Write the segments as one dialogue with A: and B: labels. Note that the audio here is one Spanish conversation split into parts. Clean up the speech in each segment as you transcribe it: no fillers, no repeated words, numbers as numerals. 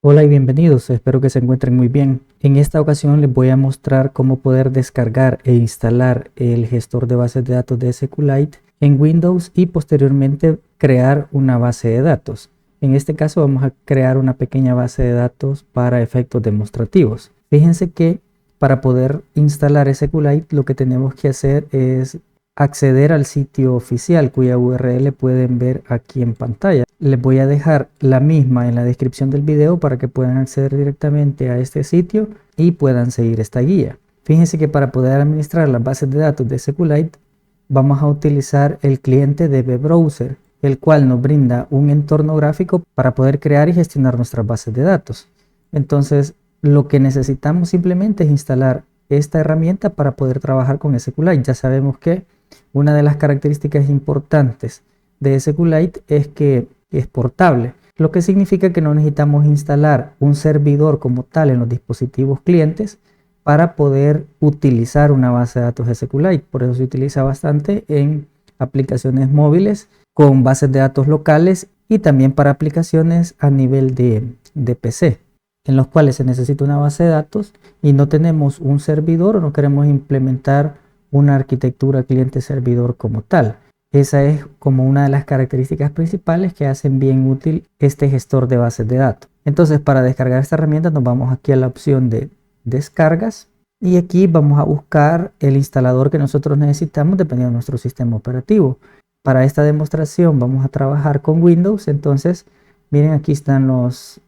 A: Hola y bienvenidos, espero que se encuentren muy bien. En esta ocasión les voy a mostrar cómo poder descargar e instalar el gestor de bases de datos de SQLite en Windows y posteriormente crear una base de datos. En este caso vamos a crear una pequeña base de datos para efectos demostrativos. Fíjense que para poder instalar SQLite lo que tenemos que hacer es acceder al sitio oficial cuya URL pueden ver aquí en pantalla. Les voy a dejar la misma en la descripción del video para que puedan acceder directamente a este sitio y puedan seguir esta guía. Fíjense que para poder administrar las bases de datos de SQLite vamos a utilizar el cliente de web-browser, el cual nos brinda un entorno gráfico para poder crear y gestionar nuestras bases de datos. Entonces lo que necesitamos simplemente es instalar esta herramienta para poder trabajar con SQLite. Ya sabemos que una de las características importantes de SQLite es que es portable, lo que significa que no necesitamos instalar un servidor como tal en los dispositivos clientes para poder utilizar una base de datos SQLite. Por eso se utiliza bastante en aplicaciones móviles con bases de datos locales y también para aplicaciones a nivel de PC, en los cuales se necesita una base de datos y no tenemos un servidor o no queremos implementar una arquitectura cliente-servidor como tal. Esa es como una de las características principales que hacen bien útil este gestor de bases de datos. Entonces, para descargar esta herramienta nos vamos aquí a la opción de descargas y aquí vamos a buscar el instalador que nosotros necesitamos dependiendo de nuestro sistema operativo. Para esta demostración vamos a trabajar con Windows. Entonces, miren, aquí están los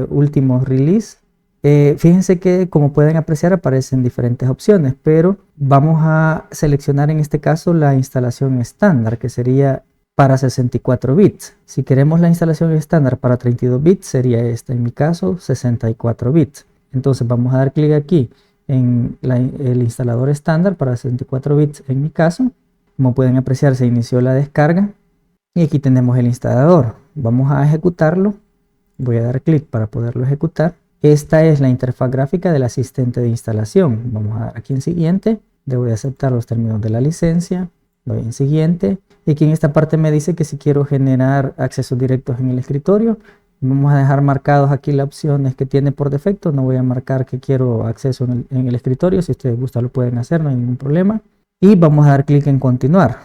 A: últimos release. Fíjense que, como pueden apreciar, aparecen diferentes opciones, pero vamos a seleccionar en este caso la instalación estándar, que sería para 64 bits. Si queremos la instalación estándar para 32 bits, sería esta, en mi caso 64 bits. Entonces vamos a dar clic aquí en el instalador estándar para 64 bits en mi caso. Como pueden apreciar, se inició la descarga y aquí tenemos el instalador. Vamos a ejecutarlo. Voy a dar clic para poderlo ejecutar. Esta es la interfaz gráfica del asistente de instalación. Vamos a dar aquí en siguiente. Debo de aceptar los términos de la licencia. Doy en siguiente. Y aquí en esta parte me dice que si quiero generar accesos directos en el escritorio, vamos a dejar marcados aquí las opciones que tiene por defecto. No voy a marcar que quiero acceso en el escritorio. Si ustedes gustan lo pueden hacer, no hay ningún problema. Y vamos a dar clic en continuar.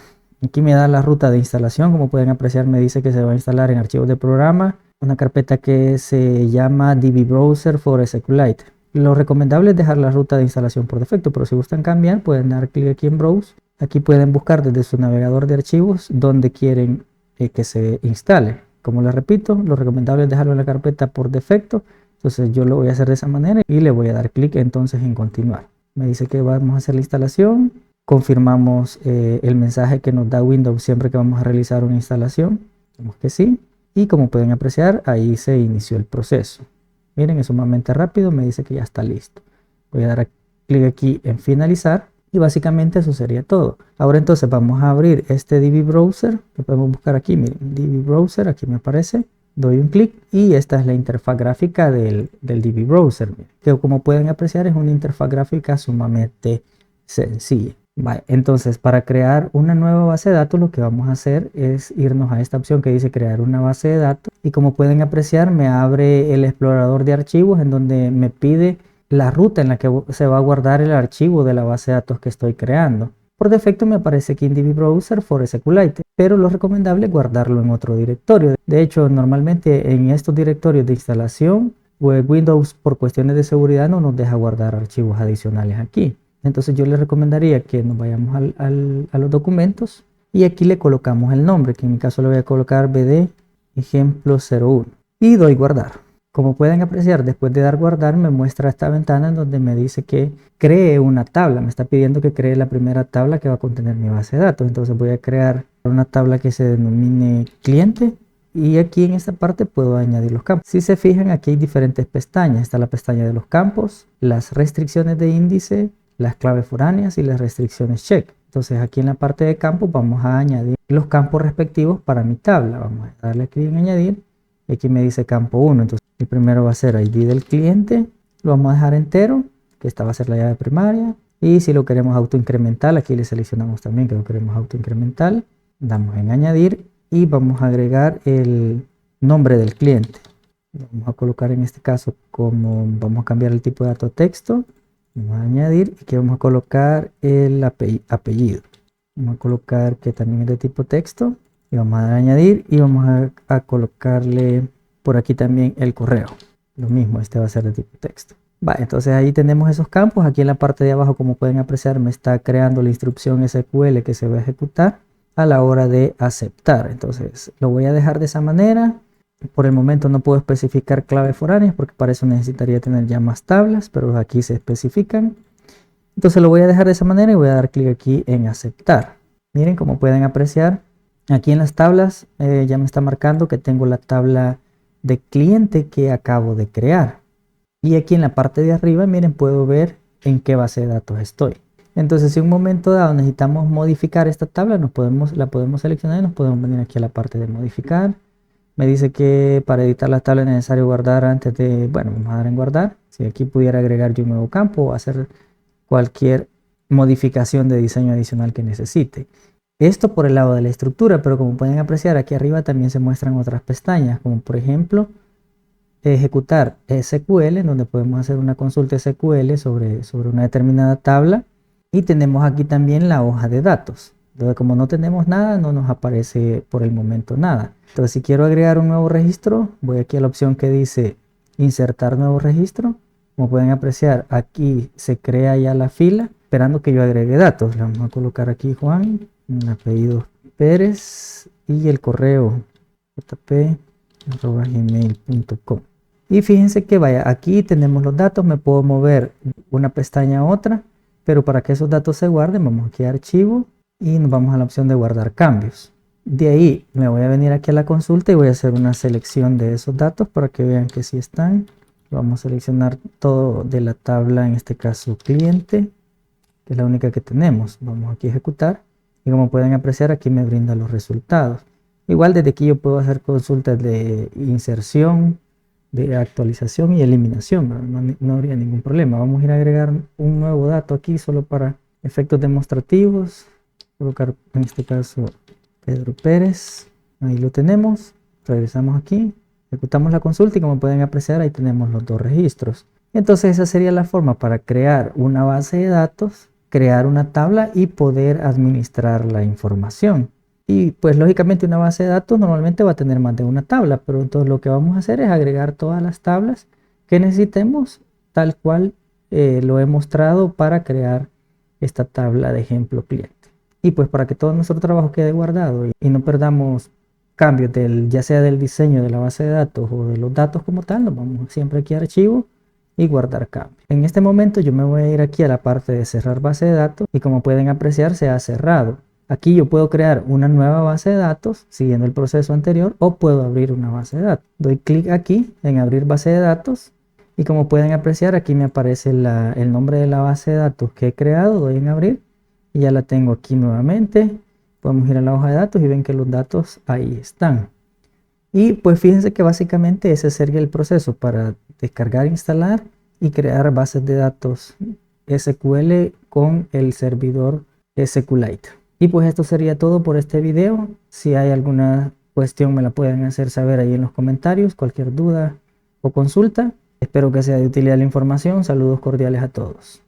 A: Aquí me da la ruta de instalación. Como pueden apreciar, me dice que se va a instalar en archivos de programa una carpeta que se llama DB Browser for SQLite. Lo recomendable es dejar la ruta de instalación por defecto, pero si gustan cambiar pueden dar clic aquí en Browse. Aquí pueden buscar desde su navegador de archivos donde quieren que se instale. Como les repito, lo recomendable es dejarlo en la carpeta por defecto. Entonces yo lo voy a hacer de esa manera y le voy a dar clic entonces en continuar. Me dice que vamos a hacer la instalación. Confirmamos el mensaje que nos da Windows siempre que vamos a realizar una instalación. Damos que sí. Y como pueden apreciar, ahí se inició el proceso. Miren, es sumamente rápido, me dice que ya está listo. Voy a dar clic aquí en finalizar y básicamente eso sería todo. Ahora entonces vamos a abrir este DB Browser, que podemos buscar aquí, miren, DB Browser, aquí me aparece. Doy un clic y esta es la interfaz gráfica del DB Browser, que como pueden apreciar es una interfaz gráfica sumamente sencilla. Vale, entonces para crear una nueva base de datos lo que vamos a hacer es irnos a esta opción que dice crear una base de datos y como pueden apreciar me abre el explorador de archivos en donde me pide la ruta en la que se va a guardar el archivo de la base de datos que estoy creando. Por defecto me aparece aquí en DB Browser for SQLite, pero lo recomendable es guardarlo en otro directorio. De hecho, normalmente en estos directorios de instalación, Windows por cuestiones de seguridad no nos deja guardar archivos adicionales aquí. Entonces yo les recomendaría que nos vayamos a los documentos y aquí le colocamos el nombre, que en mi caso le voy a colocar BD ejemplo 01 y doy guardar. Como pueden apreciar, después de dar guardar me muestra esta ventana en donde me dice que cree una tabla. Me está pidiendo que cree la primera tabla que va a contener mi base de datos. Entonces voy a crear una tabla que se denomine cliente. Y aquí en esta parte puedo añadir los campos. Si se fijan, aquí hay diferentes pestañas. Está la pestaña de los campos, las restricciones de índice, las claves foráneas y las restricciones check. Entonces aquí en la parte de campos vamos a añadir los campos respectivos para mi tabla. Vamos a darle clic en añadir y aquí me dice campo 1. Entonces el primero va a ser ID del cliente, lo vamos a dejar entero, que esta va a ser la llave primaria. Y si lo queremos autoincremental, aquí le seleccionamos también que lo queremos autoincremental. Damos en añadir y vamos a agregar el nombre del cliente. Vamos a colocar en este caso como vamos a cambiar el tipo de dato texto. Vamos a añadir y aquí vamos a colocar el apellido. Vamos a colocar que también es de tipo texto y vamos a dar a añadir y vamos a colocarle por aquí también el correo. Lo mismo, este va a ser de tipo texto. Vale, entonces ahí tenemos esos campos. Aquí en la parte de abajo, como pueden apreciar, me está creando la instrucción SQL que se va a ejecutar a la hora de aceptar. Entonces lo voy a dejar de esa manera. Por el momento no puedo especificar claves foráneas porque para eso necesitaría tener ya más tablas, pero aquí se especifican. Entonces lo voy a dejar de esa manera y voy a dar clic aquí en aceptar. Miren, como pueden apreciar, aquí en las tablas ya me está marcando que tengo la tabla de cliente que acabo de crear. Y aquí en la parte de arriba, miren, puedo ver en qué base de datos estoy. Entonces, si en un momento dado necesitamos modificar esta tabla, la podemos seleccionar y nos podemos venir aquí a la parte de modificar. Me dice que para editar la tabla es necesario guardar antes de, bueno, vamos a dar en guardar. Si aquí pudiera agregar yo un nuevo campo o hacer cualquier modificación de diseño adicional que necesite. Esto por el lado de la estructura, pero como pueden apreciar aquí arriba también se muestran otras pestañas, como por ejemplo ejecutar SQL, en donde podemos hacer una consulta SQL sobre una determinada tabla, y tenemos aquí también la hoja de datos. Entonces, como no tenemos nada, no nos aparece por el momento nada. Entonces, si quiero agregar un nuevo registro, voy aquí a la opción que dice insertar nuevo registro. Como pueden apreciar, aquí se crea ya la fila esperando que yo agregue datos. Le vamos a colocar aquí Juan, el apellido Pérez y el correo jp@gmail.com. Y fíjense que vaya, aquí tenemos los datos, me puedo mover una pestaña a otra, pero para que esos datos se guarden, vamos aquí a archivo y nos vamos a la opción de guardar cambios. De ahí me voy a venir aquí a la consulta y voy a hacer una selección de esos datos para que vean que sí están. Vamos a seleccionar todo de la tabla, en este caso cliente, que es la única que tenemos. Vamos aquí a ejecutar y como pueden apreciar aquí me brinda los resultados. Igual desde aquí yo puedo hacer consultas de inserción, de actualización y eliminación, no habría ningún problema. Vamos a ir a agregar un nuevo dato aquí solo para efectos demostrativos. Colocar en este caso Pedro Pérez, ahí lo tenemos. Regresamos aquí, ejecutamos la consulta y como pueden apreciar ahí tenemos los dos registros. Entonces esa sería la forma para crear una base de datos, crear una tabla y poder administrar la información. Y pues lógicamente una base de datos normalmente va a tener más de una tabla, pero entonces lo que vamos a hacer es agregar todas las tablas que necesitemos tal cual lo he mostrado para crear esta tabla de ejemplo cliente. Y pues para que todo nuestro trabajo quede guardado y no perdamos cambios ya sea del diseño de la base de datos o de los datos como tal, nos vamos siempre aquí a archivo y guardar cambios. En este momento yo me voy a ir aquí a la parte de cerrar base de datos y como pueden apreciar se ha cerrado. Aquí yo puedo crear una nueva base de datos siguiendo el proceso anterior o puedo abrir una base de datos. Doy clic aquí en abrir base de datos y como pueden apreciar aquí me aparece el nombre de la base de datos que he creado. Doy en abrir y ya la tengo aquí nuevamente. Podemos ir a la hoja de datos y ven que los datos ahí están. Y pues fíjense que básicamente ese sería el proceso para descargar, instalar y crear bases de datos SQL con el servidor SQLite. Y pues esto sería todo por este video. Si hay alguna cuestión me la pueden hacer saber ahí en los comentarios, cualquier duda o consulta. Espero que sea de utilidad la información. Saludos cordiales a todos.